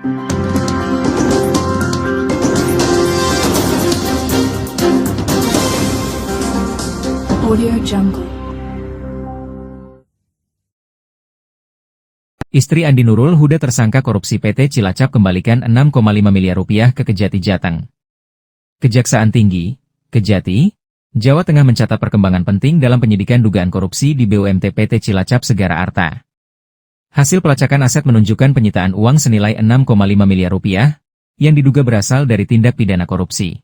Audio Jungle. Istri Andi Nurul Huda tersangka korupsi PT Cilacap kembalikan 6,5 miliar rupiah ke Kejati Jateng. Kejaksaan Tinggi, Kejati, Jawa Tengah mencatat perkembangan penting dalam penyidikan dugaan korupsi di BUMT PT Cilacap Segara Arta. Hasil pelacakan aset menunjukkan penyitaan uang senilai 6,5 miliar rupiah, yang diduga berasal dari tindak pidana korupsi.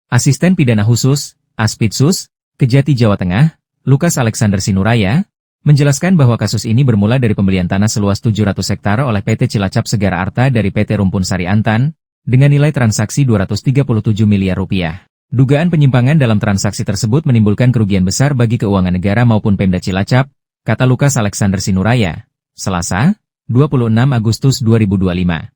Asisten Pidana Khusus, Aspidsus, Kejati Jawa Tengah, Lukas Alexander Sinuraya, menjelaskan bahwa kasus ini bermula dari pembelian tanah seluas 700 hektar oleh PT Cilacap Segara Arta dari PT Rumpun Sari Antan, dengan nilai transaksi 237 miliar rupiah. Dugaan penyimpangan dalam transaksi tersebut menimbulkan kerugian besar bagi keuangan negara maupun Pemda Cilacap, kata Lukas Alexander Sinuraya, Selasa, 26 Agustus 2025.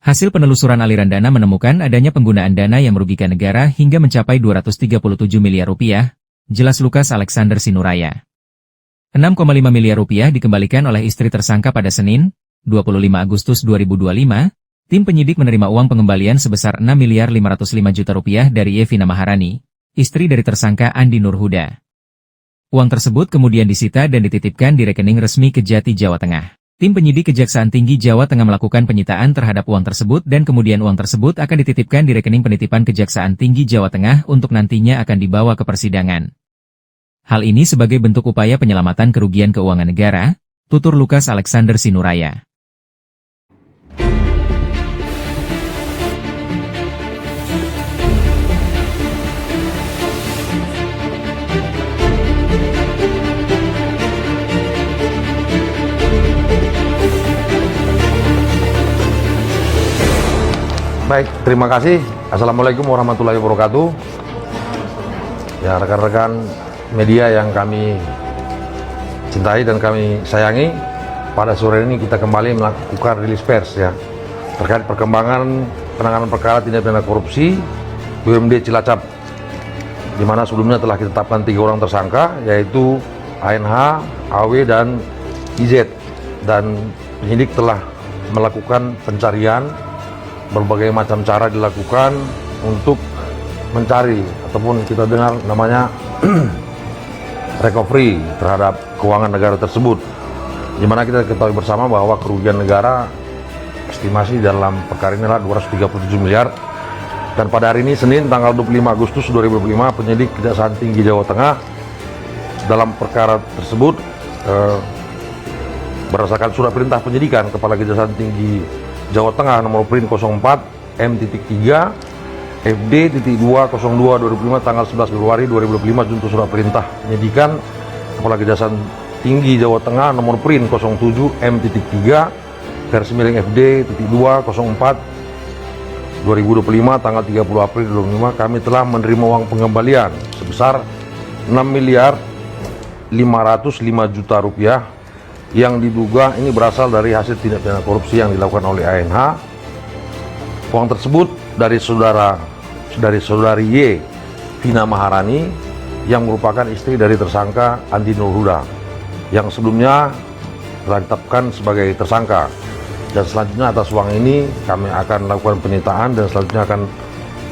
Hasil penelusuran aliran dana menemukan adanya penggunaan dana yang merugikan negara hingga mencapai 237 miliar rupiah, jelas Lukas Alexander Sinuraya. 6,5 miliar rupiah dikembalikan oleh istri tersangka pada Senin, 25 Agustus 2025, tim penyidik menerima uang pengembalian sebesar 6 miliar 505 juta rupiah dari Yevina Maharani, istri dari tersangka Andi Nur Huda. Uang tersebut kemudian disita dan dititipkan di rekening resmi Kejati Jawa Tengah. Tim penyidik Kejaksaan Tinggi Jawa Tengah melakukan penyitaan terhadap uang tersebut dan kemudian uang tersebut akan dititipkan di rekening penitipan Kejaksaan Tinggi Jawa Tengah untuk nantinya akan dibawa ke persidangan. Hal ini sebagai bentuk upaya penyelamatan kerugian keuangan negara, tutur Lukas Alexander Sinuraya. Baik, terima kasih. Assalamualaikum warahmatullahi wabarakatuh. Ya, rekan-rekan media yang kami cintai dan kami sayangi, pada sore ini kita kembali melakukan rilis pers ya terkait perkembangan penanganan perkara tindak pidana korupsi BUMD Cilacap, di mana sebelumnya telah ditetapkan 3 orang tersangka, yaitu ANH, AW, dan IZ, dan penyidik telah melakukan pencarian. Berbagai macam cara dilakukan untuk mencari ataupun kita dengar namanya recovery terhadap keuangan negara tersebut, di mana kita ketahui bersama bahwa kerugian negara estimasi dalam perkara ini adalah 237 miliar. Dan pada hari ini Senin tanggal 25 Agustus 2025, penyidik Kejaksaan Tinggi Jawa Tengah dalam perkara tersebut berdasarkan surat perintah penyidikan Kepala Kejaksaan Tinggi Jawa Tengah nomor print 04 M.3 FD.202/2005 tanggal 11 Februari 2025 junto surat perintah penyidikan Kepala Kejaksaan Tinggi Jawa Tengah nomor print 07 M.3 garis miring FD.204 2025 tanggal 30 April 2025, kami telah menerima uang pengembalian sebesar 6 miliar 505 juta rupiah yang diduga ini berasal dari hasil tindak pidana korupsi yang dilakukan oleh ANH. Uang tersebut dari saudari Y, Vina Maharani, yang merupakan istri dari tersangka Andi Nur Huda, yang sebelumnya telah ditetapkan sebagai tersangka. Dan selanjutnya atas uang ini kami akan melakukan penyitaan, dan selanjutnya akan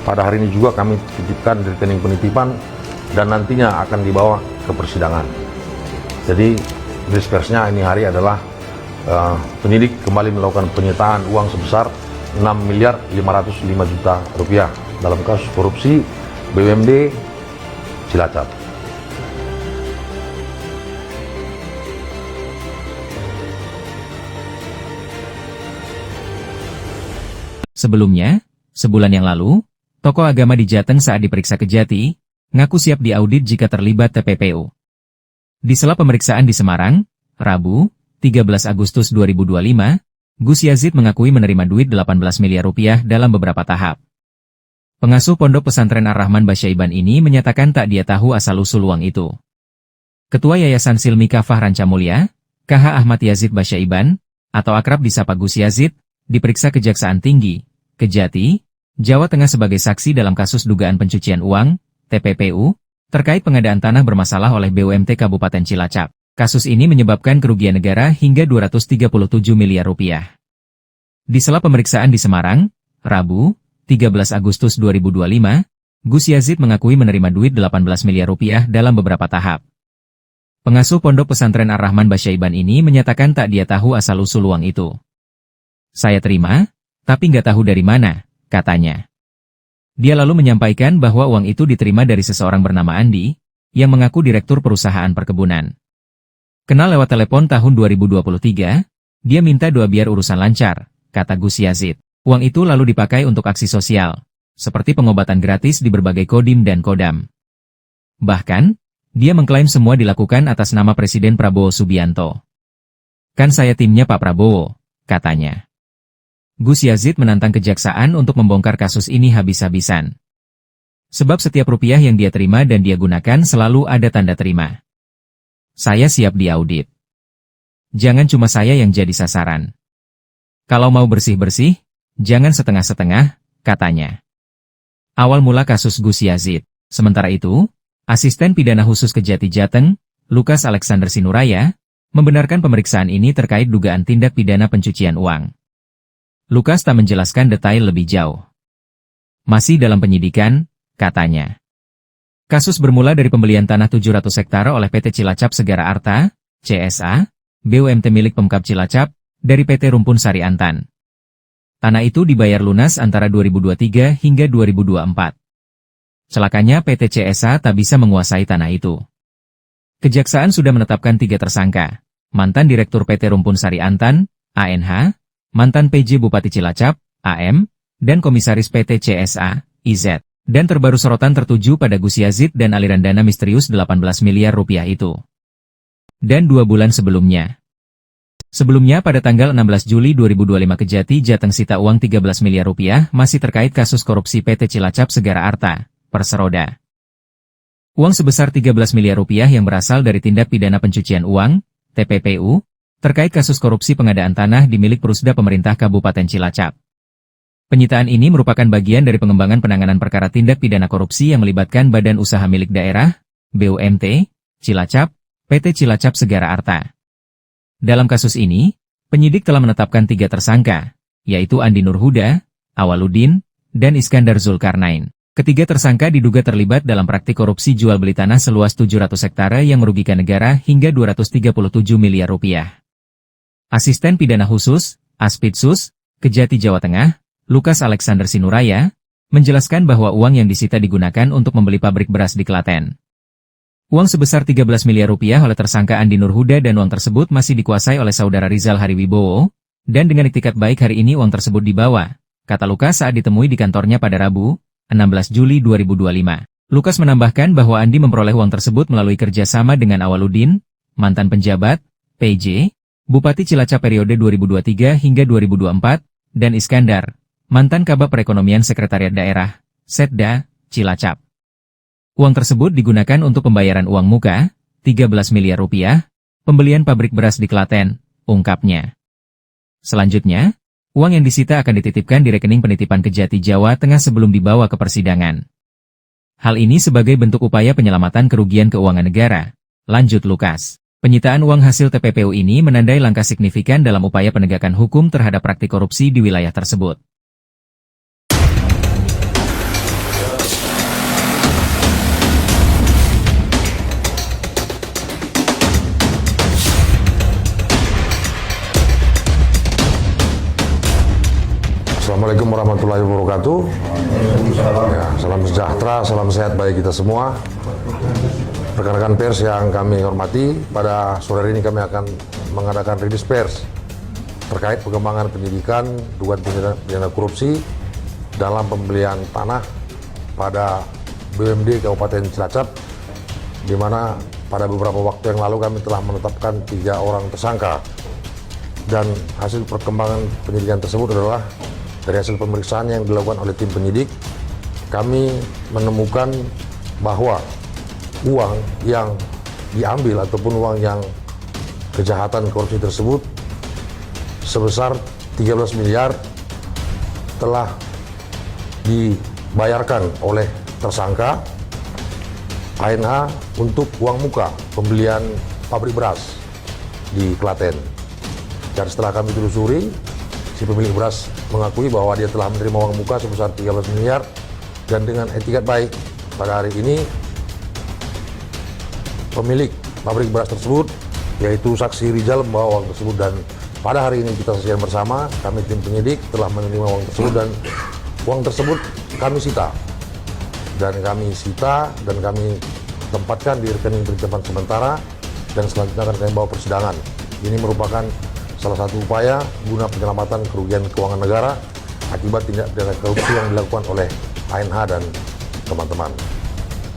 pada hari ini juga kami titipkan di rekening penitipan dan nantinya akan dibawa ke persidangan. Jadi rilis persnya ini hari adalah penyidik kembali melakukan penyitaan uang sebesar 6 miliar 505 juta rupiah dalam kasus korupsi BUMD Cilacap. Sebelumnya, sebulan yang lalu, tokoh agama di Jateng saat diperiksa Kejati, ngaku siap diaudit jika terlibat TPPU. Di sela pemeriksaan di Semarang, Rabu, 13 Agustus 2025, Gus Yazid mengakui menerima duit 18 miliar rupiah dalam beberapa tahap. Pengasuh Pondok Pesantren Ar-Rahman Basyaiban ini menyatakan tak dia tahu asal-usul uang itu. Ketua Yayasan Silmi Kafah Ranca Mulia, KH Ahmad Yazid Basyaiban, atau akrab disapa Gus Yazid, diperiksa Kejaksaan Tinggi, Kejati, Jawa Tengah sebagai saksi dalam kasus dugaan pencucian uang, TPPU, terkait pengadaan tanah bermasalah oleh BUMT Kabupaten Cilacap. Kasus ini menyebabkan kerugian negara hingga 237 miliar rupiah. Di sela pemeriksaan di Semarang, Rabu, 13 Agustus 2025, Gus Yazid mengakui menerima duit 18 miliar rupiah dalam beberapa tahap. Pengasuh Pondok Pesantren Ar-Rahman Basyaiban ini menyatakan tak dia tahu asal-usul uang itu. Saya terima, tapi nggak tahu dari mana, katanya. Dia lalu menyampaikan bahwa uang itu diterima dari seseorang bernama Andi, yang mengaku direktur perusahaan perkebunan. Kenal lewat telepon tahun 2023, dia minta doa biar urusan lancar, kata Gus Yazid. Uang itu lalu dipakai untuk aksi sosial, seperti pengobatan gratis di berbagai kodim dan kodam. Bahkan, dia mengklaim semua dilakukan atas nama Presiden Prabowo Subianto. Kan saya timnya Pak Prabowo, katanya. Gus Yazid menantang kejaksaan untuk membongkar kasus ini habis-habisan. Sebab setiap rupiah yang dia terima dan dia gunakan selalu ada tanda terima. Saya siap diaudit. Jangan cuma saya yang jadi sasaran. Kalau mau bersih-bersih, jangan setengah-setengah, katanya. Awal mula kasus Gus Yazid. Sementara itu, Asisten Pidana Khusus Kejati Jateng, Lukas Alexander Sinuraya, membenarkan pemeriksaan ini terkait dugaan tindak pidana pencucian uang. Lukas tak menjelaskan detail lebih jauh. Masih dalam penyidikan, katanya. Kasus bermula dari pembelian tanah 700 hektar oleh PT Cilacap Segara Arta, CSA, BUMT milik Pemkab Cilacap, dari PT Rumpun Sari Antan. Tanah itu dibayar lunas antara 2023 hingga 2024. Celakanya PT CSA tak bisa menguasai tanah itu. Kejaksaan sudah menetapkan 3 tersangka, mantan Direktur PT Rumpun Sari Antan, ANH, mantan PJ Bupati Cilacap, AM, dan Komisaris PT CSA, IZ. Dan terbaru sorotan tertuju pada Gus Yazid dan aliran dana misterius 18 miliar rupiah itu. Dan 2 bulan sebelumnya. Sebelumnya pada tanggal 16 Juli 2025 Kejati Jateng sita uang 13 miliar rupiah masih terkait kasus korupsi PT Cilacap Segara Arta, Perseroda. Uang sebesar 13 miliar rupiah yang berasal dari tindak pidana pencucian uang, TPPU, terkait kasus korupsi pengadaan tanah di milik Perusda Pemerintah Kabupaten Cilacap. Penyitaan ini merupakan bagian dari pengembangan penanganan perkara tindak pidana korupsi yang melibatkan Badan Usaha Milik Daerah, BUMT, Cilacap, PT Cilacap Segara Arta. Dalam kasus ini, penyidik telah menetapkan 3 tersangka, yaitu Andi Nurhuda, Awaludin, dan Iskandar Zulkarnain. Ketiga tersangka diduga terlibat dalam praktik korupsi jual beli tanah seluas 700 hektare yang merugikan negara hingga 237 miliar rupiah. Asisten Pidana Khusus, Aspidsus, Kejati Jawa Tengah, Lukas Alexander Sinuraya, menjelaskan bahwa uang yang disita digunakan untuk membeli pabrik beras di Klaten. Uang sebesar 13 miliar rupiah oleh tersangka Andi Nurhuda dan uang tersebut masih dikuasai oleh saudara Rizal Hariwibowo, dan dengan iktikat baik hari ini uang tersebut dibawa, kata Lukas saat ditemui di kantornya pada Rabu, 16 Juli 2025. Lukas menambahkan bahwa Andi memperoleh uang tersebut melalui kerjasama dengan Awaludin, mantan penjabat, PJ, Bupati Cilacap periode 2023 hingga 2024, dan Iskandar, mantan Kabag Perekonomian Sekretariat Daerah, Setda, Cilacap. Uang tersebut digunakan untuk pembayaran uang muka, 13 miliar rupiah, pembelian pabrik beras di Klaten, ungkapnya. Selanjutnya, uang yang disita akan dititipkan di rekening penitipan Kejati Jawa Tengah sebelum dibawa ke persidangan. Hal ini sebagai bentuk upaya penyelamatan kerugian keuangan negara, lanjut Lukas. Penyitaan uang hasil TPPU ini menandai langkah signifikan dalam upaya penegakan hukum terhadap praktik korupsi di wilayah tersebut. Assalamualaikum warahmatullahi wabarakatuh. Ya, salam sejahtera, salam sehat bagi kita semua. Rekan-rekan pers yang kami hormati, pada sore ini kami akan mengadakan rilis pers terkait pengembangan penyidikan dugaan pidana korupsi dalam pembelian tanah pada BUMD Kabupaten Cilacap, di mana pada beberapa waktu yang lalu kami telah menetapkan 3 orang tersangka. Dan hasil perkembangan penyidikan tersebut adalah dari hasil pemeriksaan yang dilakukan oleh tim penyidik, kami menemukan bahwa uang yang diambil ataupun uang yang kejahatan korupsi tersebut sebesar 13 miliar telah dibayarkan oleh tersangka ANH untuk uang muka pembelian pabrik beras di Klaten. Dan setelah kami telusuri, si pemilik beras mengakui bahwa dia telah menerima uang muka sebesar 13 miliar dan dengan etikat baik. Pada hari ini, pemilik pabrik beras tersebut, yaitu saksi Rizal, membawa uang tersebut, dan pada hari ini kita saksikan bersama, kami tim penyidik telah menerima uang tersebut dan uang tersebut kami sita. Dan kami tempatkan di rekening penitipan sementara dan selanjutnya akan kami bawa persidangan. Ini merupakan salah satu upaya guna penyelamatan kerugian keuangan negara akibat tindak pidana korupsi yang dilakukan oleh ANH dan teman-teman.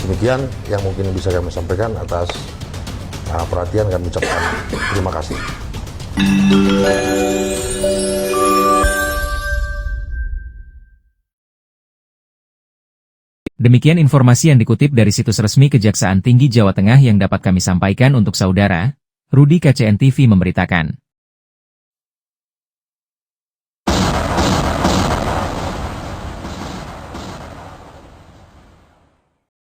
Demikian yang mungkin bisa kami sampaikan. Atas perhatian kami ucapkan terima kasih. Demikian informasi yang dikutip dari situs resmi Kejaksaan Tinggi Jawa Tengah yang dapat kami sampaikan untuk saudara. Rudi KCN TV memberitakan.